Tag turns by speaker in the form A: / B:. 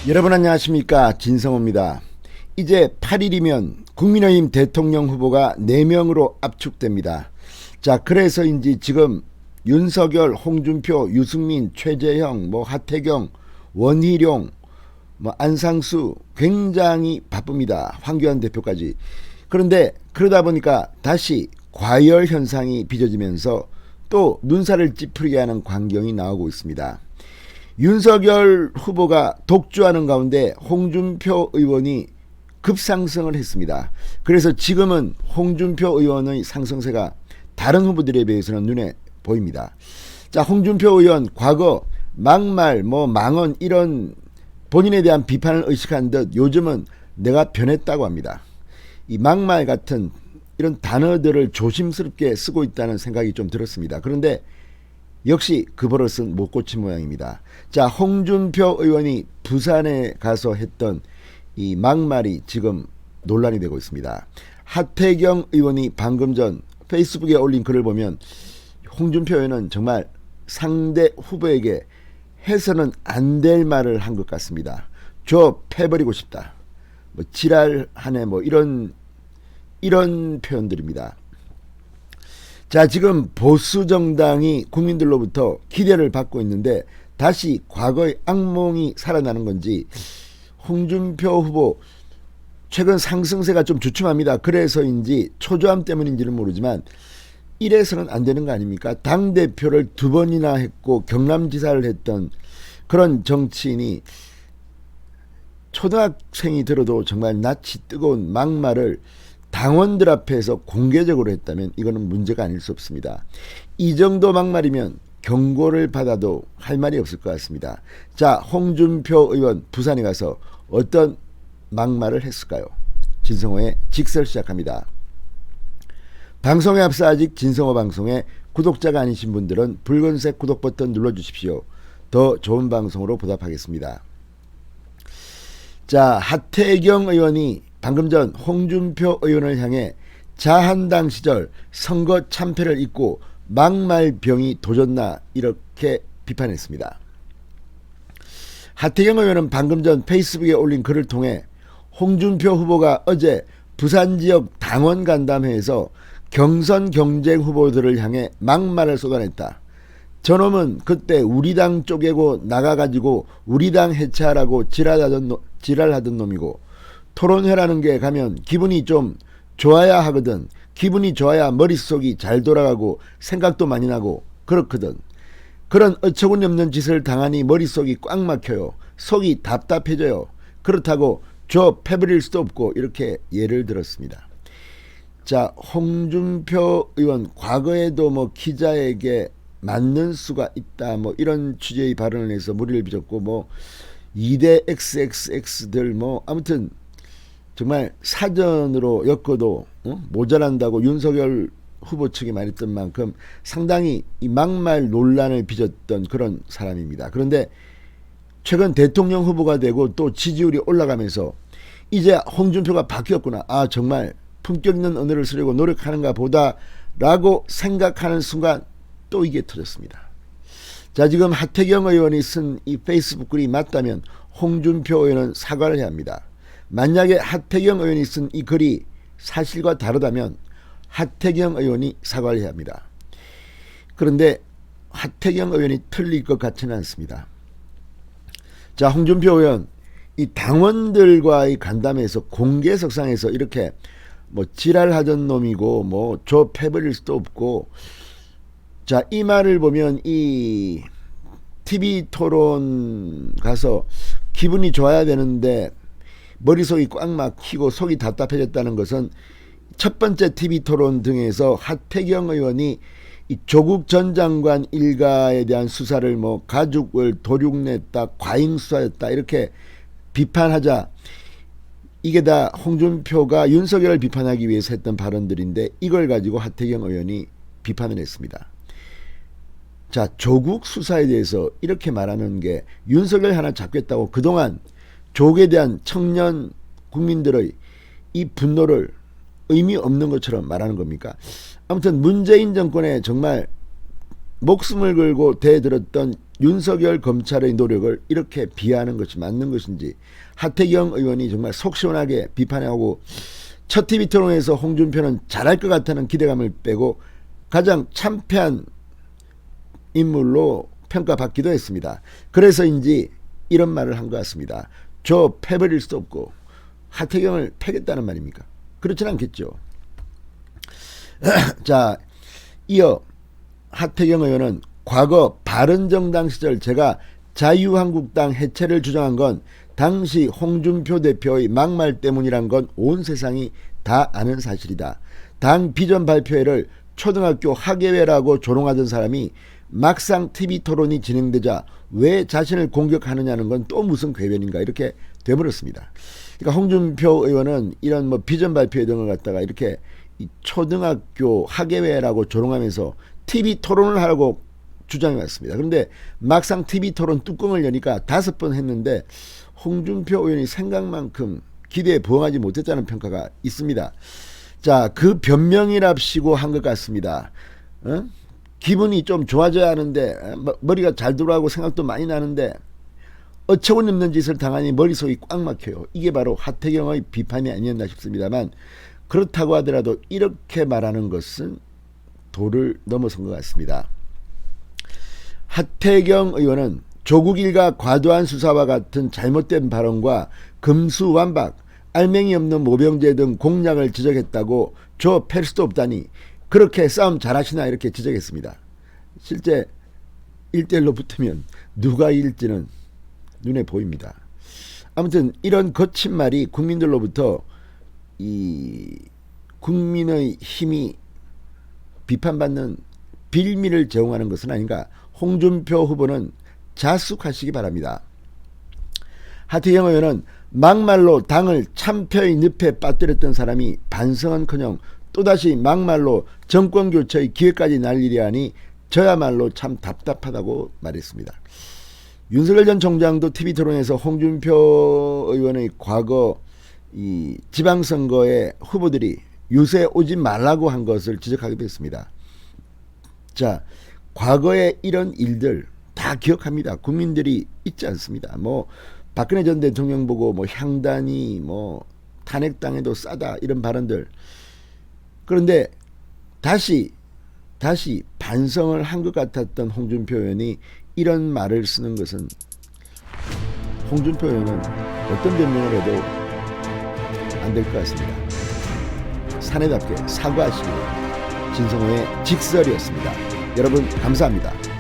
A: 여러분 안녕하십니까, 진성호입니다. 이제 8일이면 국민의힘 대통령 후보가 4명으로 압축됩니다. 자, 그래서인지 지금 윤석열, 홍준표, 유승민, 최재형, 하태경, 원희룡, 안상수 굉장히 바쁩니다. 황교안 대표까지. 그런데 그러다 보니까 다시 과열 현상이 빚어지면서 또 눈살을 찌푸리게 하는 광경이 나오고 있습니다. 윤석열 후보가 독주하는 가운데 홍준표 의원이 급상승을 했습니다. 그래서 지금은 홍준표 의원의 상승세가 다른 후보들에 비해서는 눈에 보입니다. 자, 홍준표 의원 과거 막말, 망언 이런 본인에 대한 비판을 의식한 듯 요즘은 내가 변했다고 합니다. 이 막말 같은 이런 단어들을 조심스럽게 쓰고 있다는 생각이 좀 들었습니다. 그런데 역시 그 버릇은 못 고친 모양입니다. 자, 홍준표 의원이 부산에 가서 했던 이 막말이 지금 논란이 되고 있습니다. 하태경 의원이 방금 전 페이스북에 올린 글을 보면 홍준표 의원은 정말 상대 후보에게 해서는 안 될 말을 한 것 같습니다. 저 패버리고 싶다, 지랄하네, 이런 표현들입니다. 자, 지금 보수 정당이 국민들로부터 기대를 받고 있는데 다시 과거의 악몽이 살아나는 건지 홍준표 후보 최근 상승세가 좀 주춤합니다. 그래서인지 초조함 때문인지는 모르지만 이래서는 안 되는 거 아닙니까? 당대표를 2번이나 했고 경남지사를 했던 그런 정치인이 초등학생이 들어도 정말 낯이 뜨거운 막말을 당원들 앞에서 공개적으로 했다면 이거는 문제가 아닐 수 없습니다. 이 정도 막말이면 경고를 받아도 할 말이 없을 것 같습니다. 자, 홍준표 의원 부산에 가서 어떤 막말을 했을까요? 진성호의 직설 시작합니다. 방송에 앞서 아직 진성호 방송에 구독자가 아니신 분들은 붉은색 구독 버튼 눌러주십시오. 더 좋은 방송으로 보답하겠습니다. 자, 하태경 의원이 방금 전 홍준표 의원을 향해 자한당 시절 선거 참패를 잊고 막말병이 도졌나 이렇게 비판했습니다. 하태경 의원은 방금 전 페이스북에 올린 글을 통해 홍준표 후보가 어제 부산 지역 당원 간담회에서 경선 경쟁 후보들을 향해 막말을 쏟아냈다. 저놈은 그때 우리 당 쪼개고 나가가지고 우리 당 해체하라고 지랄하던 놈이고, 토론회라는 게 가면 기분이 좀 좋아야 하거든. 기분이 좋아야 머릿속이 잘 돌아가고 생각도 많이 나고 그렇거든. 그런 어처구니 없는 짓을 당하니 머릿속이 꽉 막혀요. 속이 답답해져요. 그렇다고 저 패버릴 수도 없고, 이렇게 예를 들었습니다. 자, 홍준표 의원 과거에도 기자에게 맞는 수가 있다, 이런 취지의 발언을 해서 무리를 빚었고, 2대 XXX들 아무튼 정말 사전으로 엮어도 모자란다고 윤석열 후보 측이 말했던 만큼 상당히 이 막말 논란을 빚었던 그런 사람입니다. 그런데 최근 대통령 후보가 되고 또 지지율이 올라가면서 이제 홍준표가 바뀌었구나, 정말 품격 있는 언어를 쓰려고 노력하는가 보다 라고 생각하는 순간 또 이게 터졌습니다. 자, 지금 하태경 의원이 쓴 이 페이스북 글이 맞다면 홍준표 의원은 사과를 해야 합니다. 만약에 하태경 의원이 쓴 이 글이 사실과 다르다면 하태경 의원이 사과를 해야 합니다. 그런데 하태경 의원이 틀릴 것 같지는 않습니다. 자, 홍준표 의원 이 당원들과의 간담회에서 공개석상에서 이렇게 지랄하던 놈이고 저 패버릴 수도 없고, 자, 이 말을 보면 이 TV 토론 가서 기분이 좋아야 되는데 머릿속이 꽉 막히고 속이 답답해졌다는 것은 첫 번째 TV 토론 등에서 하태경 의원이 이 조국 전 장관 일가에 대한 수사를 가죽을 도륙냈다, 과잉수사였다 이렇게 비판하자, 이게 다 홍준표가 윤석열을 비판하기 위해서 했던 발언들인데 이걸 가지고 하태경 의원이 비판을 했습니다. 자, 조국 수사에 대해서 이렇게 말하는 게 윤석열 하나 잡겠다고 그동안 조국에 대한 청년 국민들의 이 분노를 의미 없는 것처럼 말하는 겁니까? 아무튼 문재인 정권에 정말 목숨을 걸고 대들었던 윤석열 검찰의 노력을 이렇게 비하하는 것이 맞는 것인지 하태경 의원이 정말 속 시원하게 비판하고 첫 TV 토론에서 홍준표는 잘할 것 같다는 기대감을 빼고 가장 참패한 인물로 평가받기도 했습니다. 그래서인지 이런 말을 한 것 같습니다. 저 패버릴 수 없고 하태경을 패겠다는 말입니까? 그렇진 않겠죠. 자, 이어 하태경 의원은 과거 바른정당 시절 제가 자유한국당 해체를 주장한 건 당시 홍준표 대표의 막말 때문이란 건 온 세상이 다 아는 사실이다. 당 비전 발표회를 초등학교 학예회라고 조롱하던 사람이 막상 TV 토론이 진행되자 왜 자신을 공격하느냐는 건 또 무슨 궤변인가 이렇게 돼버렸습니다. 그러니까 홍준표 의원은 이런 뭐 비전 발표회 등을 갖다가 이렇게 초등학교 학예회라고 조롱하면서 TV 토론을 하라고 주장해 왔습니다. 그런데 막상 TV 토론 뚜껑을 여니까 5번 했는데 홍준표 의원이 생각만큼 기대에 부응하지 못했다는 평가가 있습니다. 자, 그 변명이랍시고 한 것 같습니다. 기분이 좀 좋아져야 하는데 머리가 잘 돌아가고 생각도 많이 나는데 어처구니없는 짓을 당하니 머릿속이 꽉 막혀요. 이게 바로 하태경의 비판이 아니었나 싶습니다만 그렇다고 하더라도 이렇게 말하는 것은 도를 넘어선 것 같습니다. 하태경 의원은 조국 일가 과도한 수사와 같은 잘못된 발언과 금수완박, 알맹이 없는 모병제 등 공약을 지적했다고 저 팰 수도 없다니 그렇게 싸움 잘하시나 이렇게 지적했습니다. 실제 1대1로 붙으면 누가 이길지는 눈에 보입니다. 아무튼 이런 거친 말이 국민들로부터 이 국민의 힘이 비판받는 빌미를 제공하는 것은 아닌가. 홍준표 후보는 자숙하시기 바랍니다. 하태경 의원은 막말로 당을 참패의 늪에 빠뜨렸던 사람이 반성은커녕 또다시 막말로 정권교체의 기회까지 날리려 하니 저야말로 참 답답하다고 말했습니다. 윤석열 전 총장도 TV토론에서 홍준표 의원의 과거 이 지방선거의 후보들이 유세 오지 말라고 한 것을 지적하기도 했습니다. 자, 과거의 이런 일들 다 기억합니다. 국민들이 잊지 않습니다. 뭐 박근혜 전 대통령 보고 뭐 향단이 뭐 탄핵당해도 싸다 이런 발언들. 그런데 다시 반성을 한 것 같았던 홍준표 의원이 이런 말을 쓰는 것은 홍준표 의원은 어떤 변명을 해도 안 될 것 같습니다. 사내답게 사과하시기 진성호의 직설이었습니다. 여러분 감사합니다.